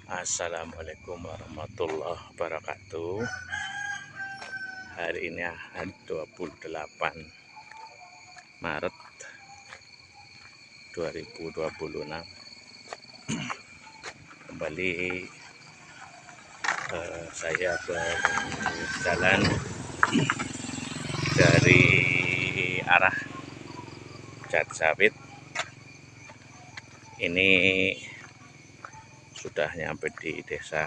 Assalamualaikum warahmatullahi wabarakatuh. Hari ini Ahad 28 Maret 2026. Kembali saya berjalan dari arah Jati Sawit. Ini sudah nyampe di desa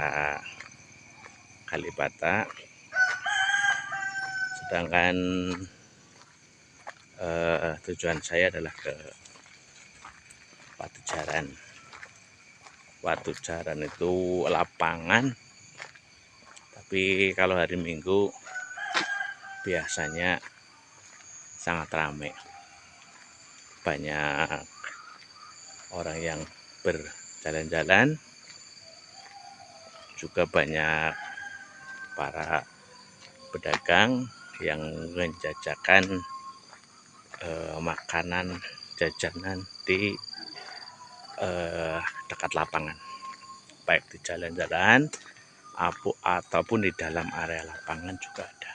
Kalibata, sedangkan tujuan saya adalah ke Watujaran. Watujaran itu lapangan, tapi kalau hari Minggu biasanya sangat ramai, banyak orang yang berjalan-jalan, juga banyak para pedagang yang menjajakan makanan jajanan di dekat lapangan, baik di jalan-jalan ataupun di dalam area lapangan juga ada.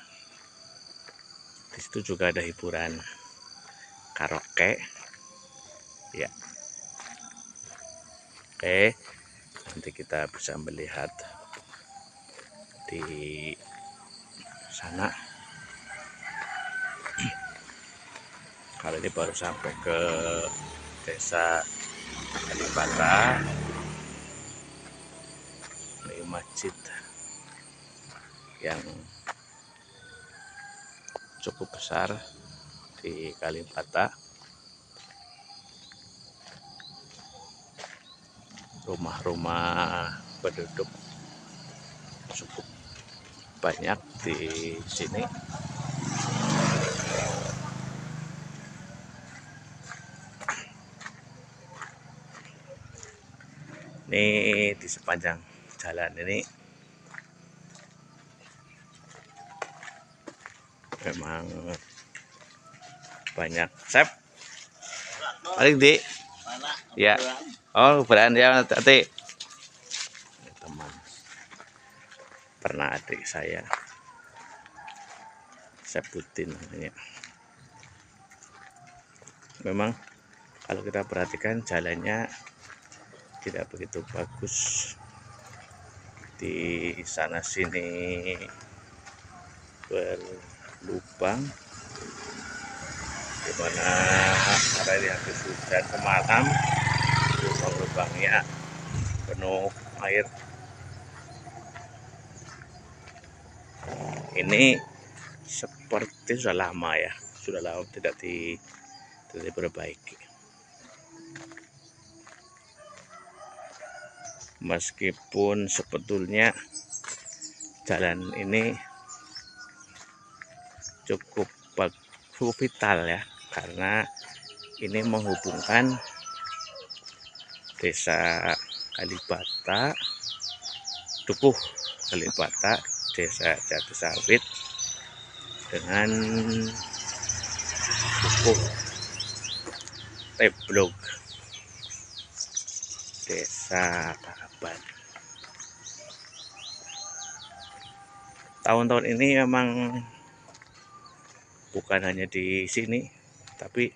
Di situ juga ada hiburan karaoke, ya. Oke, nanti kita bisa melihat di sana. Kali ini baru sampai ke desa Kalibata. Ini masjid yang cukup besar di Kalibata. Rumah-rumah penduduk cukup banyak di sini. Ini di sepanjang jalan ini memang banyak sep. Paling di ya. Oh, berani ya, hati. Teman, pernah adik saya Sebutin namanya. Memang kalau kita perhatikan jalannya tidak begitu bagus, di sana sini berlubang, dimana karena ini habis hujan semalam, lubang-lubangnya penuh air. Ini seperti sudah lama ya, sudah lama tidak diperbaiki. Meskipun sebetulnya jalan ini cukup vital ya, karena ini menghubungkan desa Kalibata, Dukuh Kalibata, desa Jati Sawit dengan Dukuh Teblog, desa Karaban. Tahun-tahun ini memang bukan hanya di sini, tapi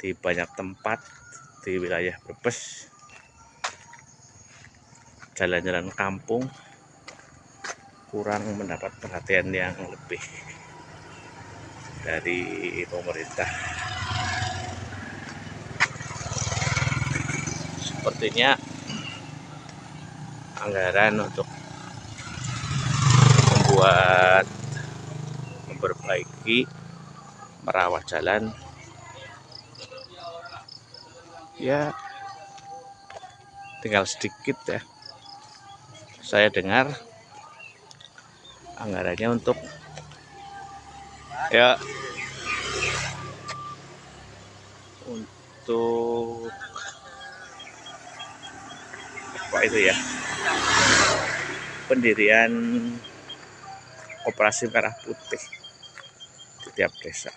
di banyak tempat di wilayah Brebes, jalan-jalan kampung kurang mendapat perhatian yang lebih dari pemerintah. Sepertinya anggaran untuk memperbaiki, merawat jalan ya tinggal sedikit ya. Saya dengar anggarannya untuk apa itu ya, pendirian koperasi merah putih di tiap desa,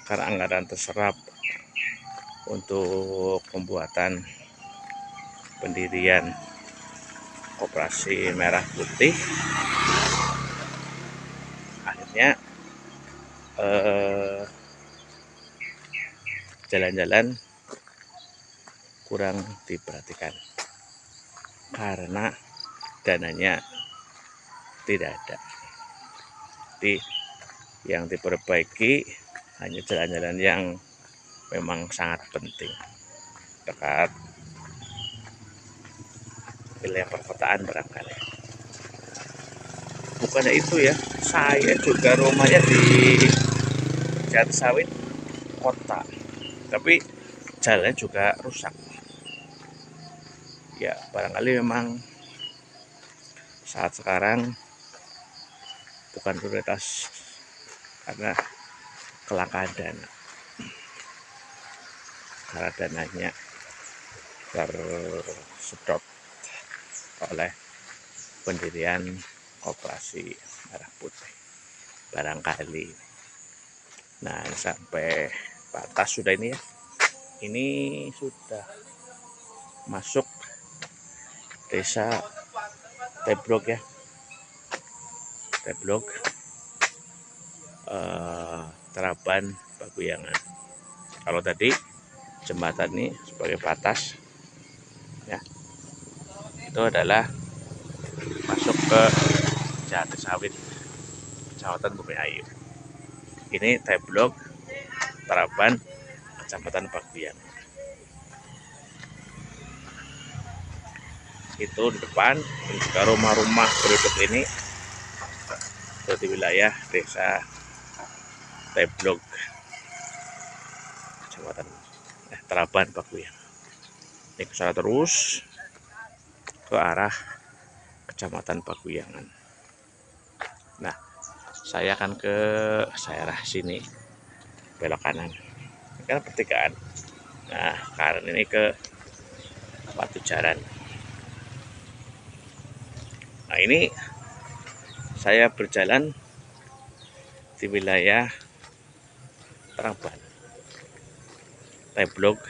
karena anggaran terserap untuk pembuatan pendirian Koperasi Merah Putih, akhirnya jalan-jalan kurang diperhatikan karena dananya tidak ada. Jadi yang diperbaiki hanya jalan-jalan yang memang sangat penting dekat wilayah perkotaan barangkali. Bukannya itu ya, saya juga rumahnya di Jatisawit kota, tapi jalannya juga rusak. Ya barangkali memang saat sekarang bukan prioritas karena kelangkaan dana, karena dananya tersedot oleh pendirian Koperasi Merah Putih barangkali. Nah sampai batas sudah ini ya, ini sudah masuk desa Teblok ya, Teblok Teraban Paguyangan. Kalau tadi jembatan ini sebagai batas ya, itu adalah masuk ke Jatisawit, Kecamatan Bumiayu. Ini Teblok Teraban, Kecamatan Paguyangan. Itu di depan juga rumah-rumah penduduk ini itu di wilayah desa Teblok, Kecamatan Teraban Paguyangan. Ini ke sana terus ke arah Kecamatan Paguyangan. Nah, saya akan ke daerah sini, belok kanan. Ini kan pertigaan. Nah, kanan ini ke Batu Jaran. Nah, ini saya berjalan di wilayah Teraban, Teblok,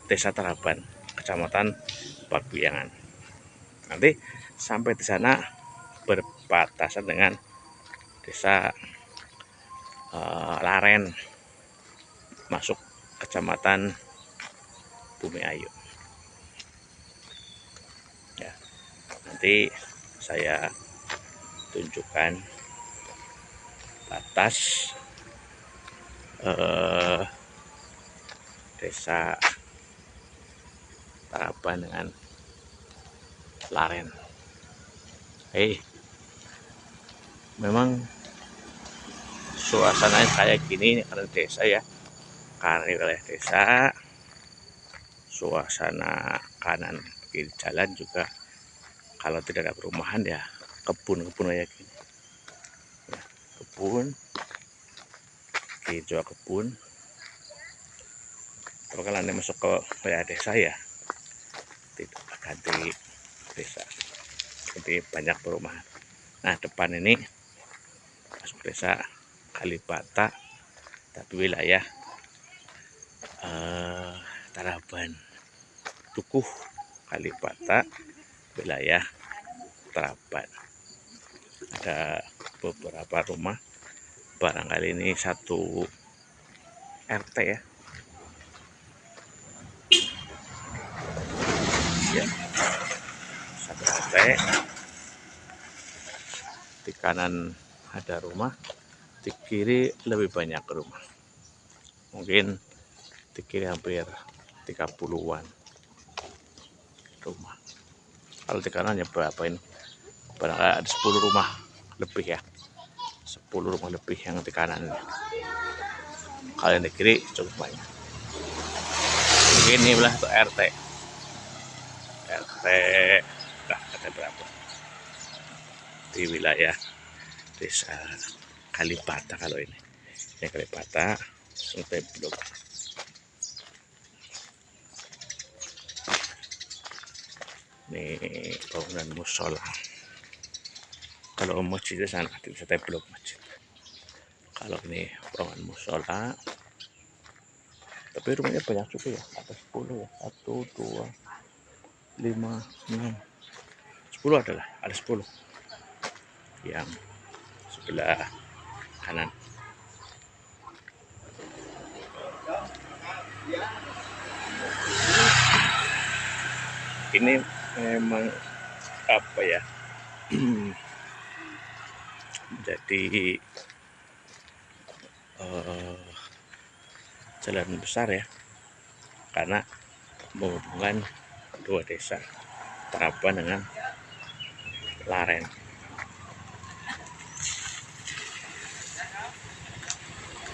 Desa Teraban, Kecamatan Paguyangan. Nanti sampai di sana berbatasan dengan Desa Laren, masuk Kecamatan Bumiayu. Ya, nanti saya tunjukkan batas Desa Teraban dengan Laren. Memang suasananya kayak gini karena desa ya, karena wilayah desa. Suasana kanan kiri jalan juga kalau tidak ada perumahan ya kebun-kebun kayak gini ya, kebun hijau kebun. Kalau kalian masuk ke wilayah desa ya tidak ganti desa, jadi banyak perumahan. Nah depan ini masuk desa Kalibata tapi wilayah Teraban, Dukuh Kalibata, wilayah Teraban. Ada beberapa rumah, barangkali ini satu RT ya. Ya, satu RT. Di kanan ada rumah, di kiri lebih banyak rumah. Mungkin di kiri hampir 30-an rumah. Kalau di kanan ya berapa ini? Barangkali ada 10 rumah lebih ya. 10 rumah lebih yang di kanan ini. Kalau yang di kiri cukup banyak. Mungkin ini adalah satu RT. RT ada berapa? Di wilayah Desa Kalibata kalau ini. Ini Kalibata, Teblok. Ini bangunan musola. Kalau masjid di sana di Teblok masjid. Kalau ini bangunan musola. Tapi rumahnya banyak juga ya, ada 10 ya. 1, 2, 5, 6, 10 adalah ada 10 yang sebelah kanan. Ini memang apa ya, jadi jalan besar ya, karena menghubungkan dua desa Taraban dengan Laren.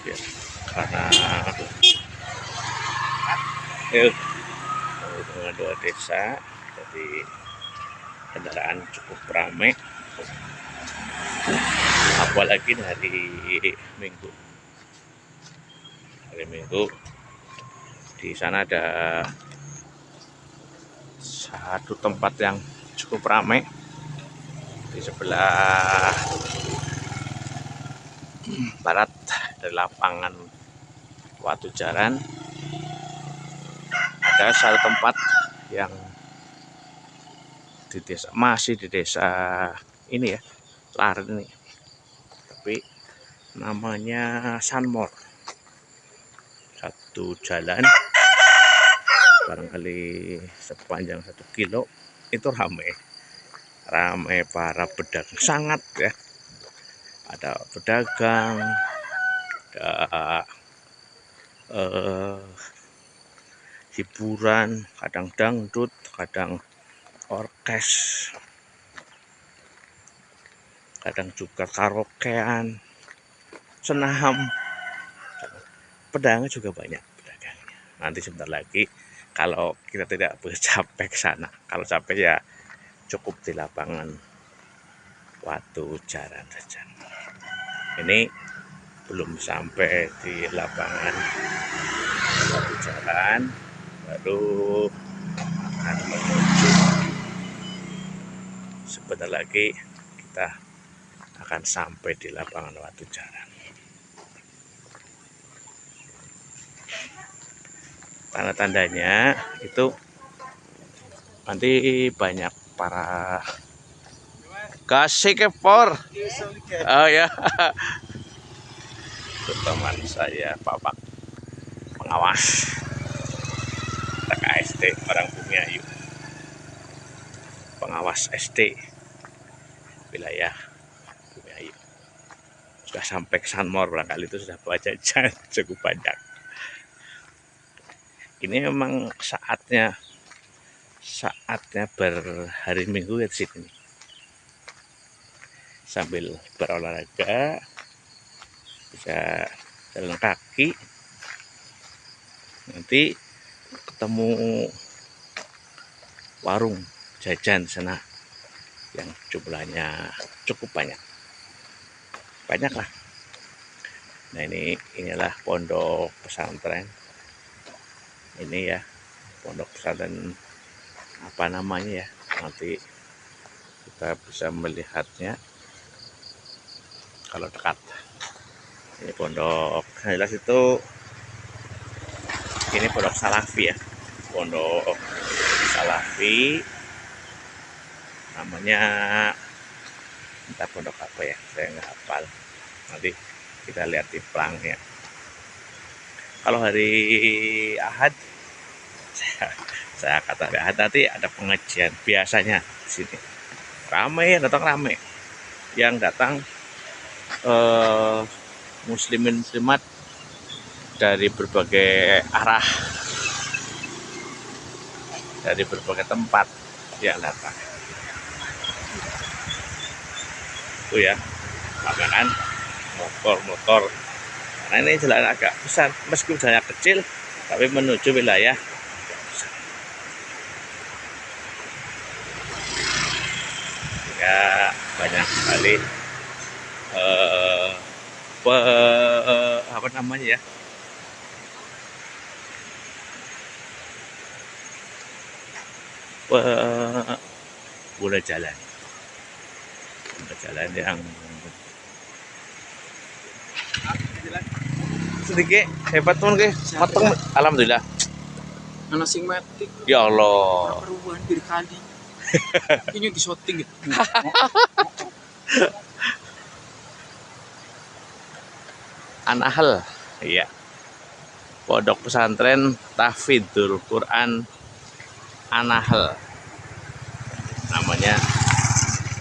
Ya, karena menghubungkan dua desa, jadi kendaraan cukup ramai, apalagi hari Minggu. Hari Minggu di sana ada satu tempat yang cukup ramai di sebelah barat dari lapangan Watu Jaran. Ada satu tempat yang di desa, masih di desa ini ya, Laren ini, tapi namanya Sanmor. Satu jalan barangkali sepanjang 1 kilo itu ramai para pedagang, sangat ya. Ada pedagang, ada hiburan, kadang dangdut, kadang orkes, kadang juga karaokean, senam. Pedagangnya juga banyak pedagangnya. Nanti sebentar lagi kalau kita tidak capek ke sana, kalau capek ya cukup di lapangan Watu Jaran saja. Ini belum sampai di lapangan Watu Jaran, baru akan menuju. Sebentar lagi kita akan sampai di lapangan Watu Jaran. Tanda-tandanya itu nanti banyak para kasih kepor. Oh ya, teman saya Pak pengawas TKSD orang Bumiayu, pengawas SD wilayah Bumiayu. Sudah sampai ke Sanmor, barangkali itu sudah bawa jajan cukup banyak. Ini memang saatnya berhari Minggu ya di sini, sambil berolahraga, bisa jalan kaki, nanti ketemu warung jajan sana yang jumlahnya cukup banyak lah. Nah, inilah pondok pesantren ini ya, pondok pesantren apa namanya ya, nanti kita bisa melihatnya kalau dekat. Ini pondok, jelas itu ini pondok Salafi ya, pondok Salafi namanya, entah pondok apa ya, saya nggak hafal, nanti kita lihat di pelangnya. Kalau hari Ahad, saya kata Ahad nanti ada pengajian biasanya di sini, ramai, datang ramai, yang datang muslimin muslimat dari berbagai arah, dari berbagai tempat yang datang. Itu ya, kan motor. Nah, ini jalan agak besar, meskipun jalan kecil, tapi menuju wilayah ya, banyak sekali apa namanya ya, pengguna jalan yang sedikit hebat pun mateng, alhamdulillah. Ana sing mati. Ya Allah. Perubahan bir kali. Ini di shooting gitu. An-Nahl. Iya. Pondok pesantren Tahfidzul Quran An-Nahl. Namanya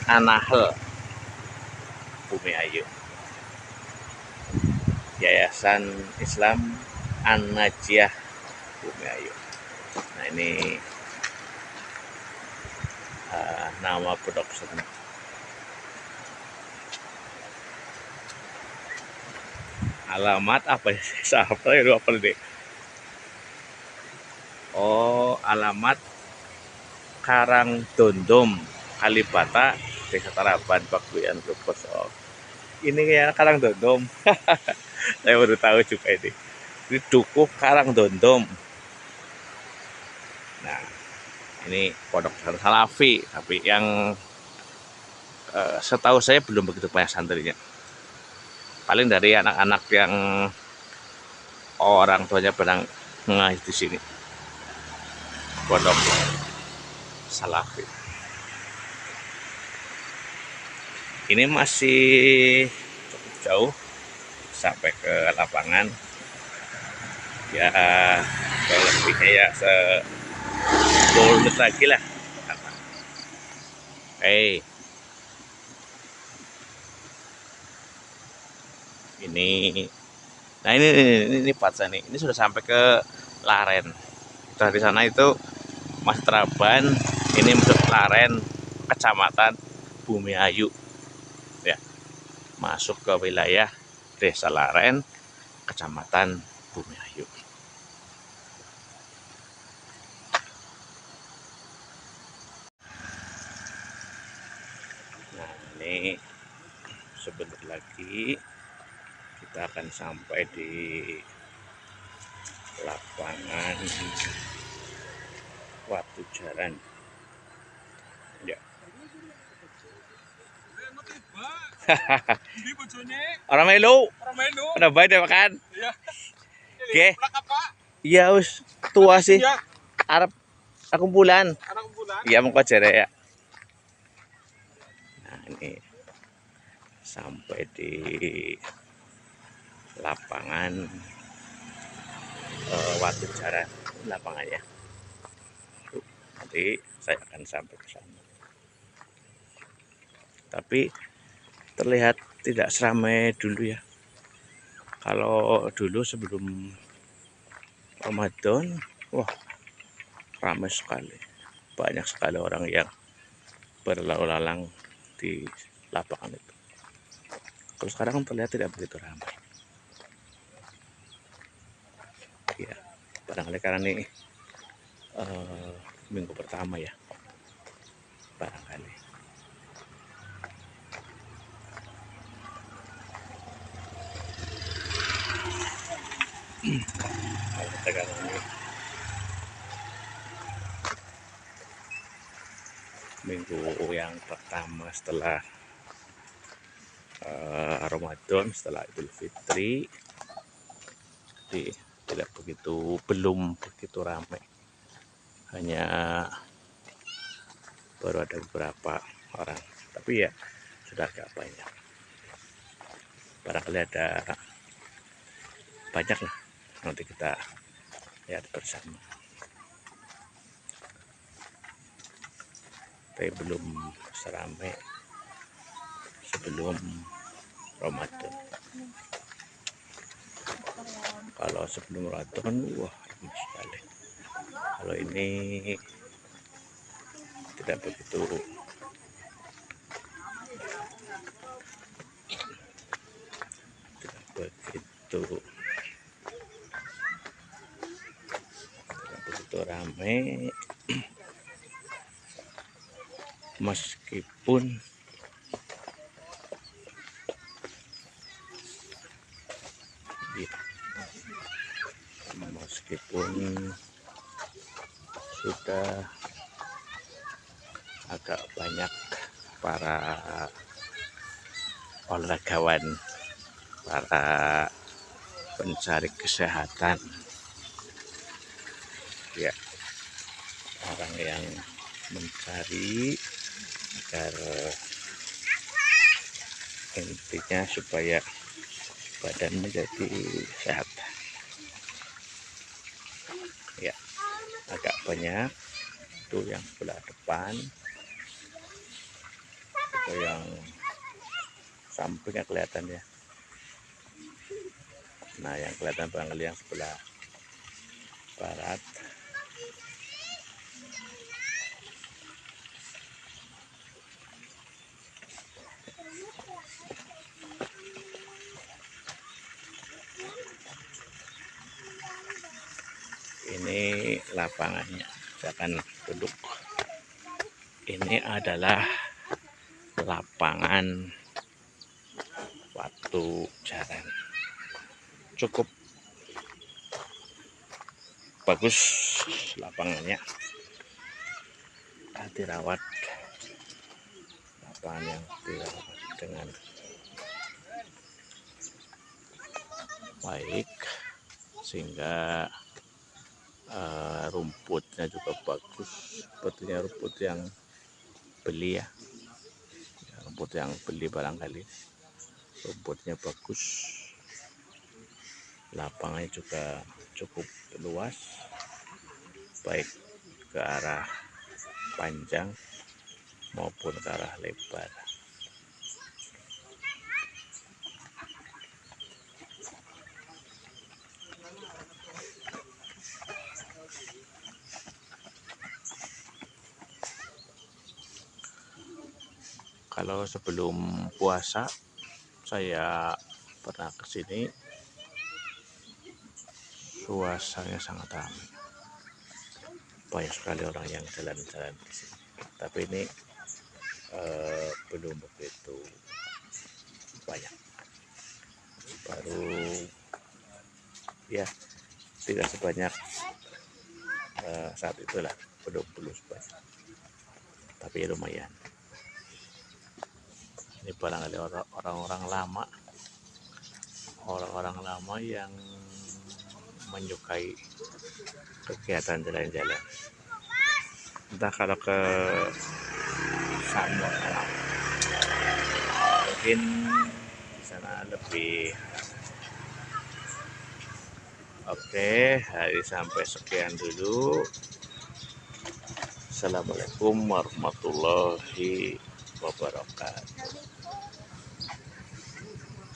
An-Nahl Bumiayu. Yayasan Islam An-Najiyah Bumiayu. Nah ini nama pondok pesantren. Alamat apa ya? Siapa ya apa deh? Oh, alamat Karang Dondom, Kalibata, Desa Taraban, Pakuyan, Brebes. Oh, ini kayak Karang Dondom. Saya baru tahu juga ini. Ini Dukuh Karang Dondom. Nah, ini pondok pesantren Salafi, tapi yang setahu saya belum begitu banyak santrinya. Paling dari anak-anak yang orang tuanya pernah ngaji di sini. Pondok Salafi. Ini masih cukup jauh sampai ke lapangan. Ya, lebih kayak 10 menit lagi lah. Hey. Nah ini Patsa nih. Ini sudah sampai ke Laren. Dari sana itu Mas Traban, ini masuk Laren, Kecamatan Bumiayu. Ya, masuk ke wilayah Desa Laren, Kecamatan Bumiayu. Nah, ini sebentar lagi kita akan sampai di lapangan Watu Jaran. Ya. Orang melu. Udah baik deh makan. Oke. Iya us tua sih. Arab kumpulan. Iya mau kocere ya. Nah ini sampai di lapangan Watu Jaran, lapangannya. Nanti saya akan sampai ke sana. Tapi terlihat tidak seramai dulu ya. Kalau dulu sebelum Ramadan, wah ramai sekali. Banyak sekali orang yang berlalu lalang di lapangan itu. Kalau sekarang terlihat tidak begitu ramai. Ya, barangkali karena ini minggu pertama ya, barangkali. Kalau tegangan ini minggu yang pertama setelah Ramadan, setelah Idul Fitri, jadi belum begitu ramai. Hanya baru ada beberapa orang, tapi ya sudah agak banyak. Barangkali ada banyak lah, nanti kita lihat bersama. Tapi belum seramai sebelum Ramadan. Kalau sebelum Ramadan, wah ramai sekali. Kalau ini tidak begitu ramai, meskipun sudah agak banyak para olahragawan, para pencari kesehatan ya. orang yang mencari agar intinya supaya badan menjadi sehat ya. Agak banyak itu yang sebelah depan, itu yang sampingnya kelihatan ya. Nah, yang kelihatan barangkali yang sebelah barat. Ini lapangannya, saya akan duduk. Ini adalah lapangan Watu Jaran. Cukup bagus lapangannya, dirawat. Lapangan yang dirawat dengan baik sehingga rumputnya juga bagus, sepertinya rumput yang beli ya, rumput yang beli barangkali. Rumputnya bagus, lapangannya juga cukup luas, baik ke arah panjang maupun ke arah lebar. Kalau sebelum puasa saya pernah ke sini, suasananya sangat ramai. Banyak sekali orang yang jalan-jalan di sini. Tapi ini belum begitu banyak. Baru ya tidak sebanyak saat itulah, belum sebanyak. Tapi lumayan. Ini barangkali orang-orang lama yang menyukai kegiatan jalan-jalan. Entah kalau ke sana mungkin di sana lebih. Oke, hari sampai sekian dulu. Assalamualaikum warahmatullahi wabarakatuh.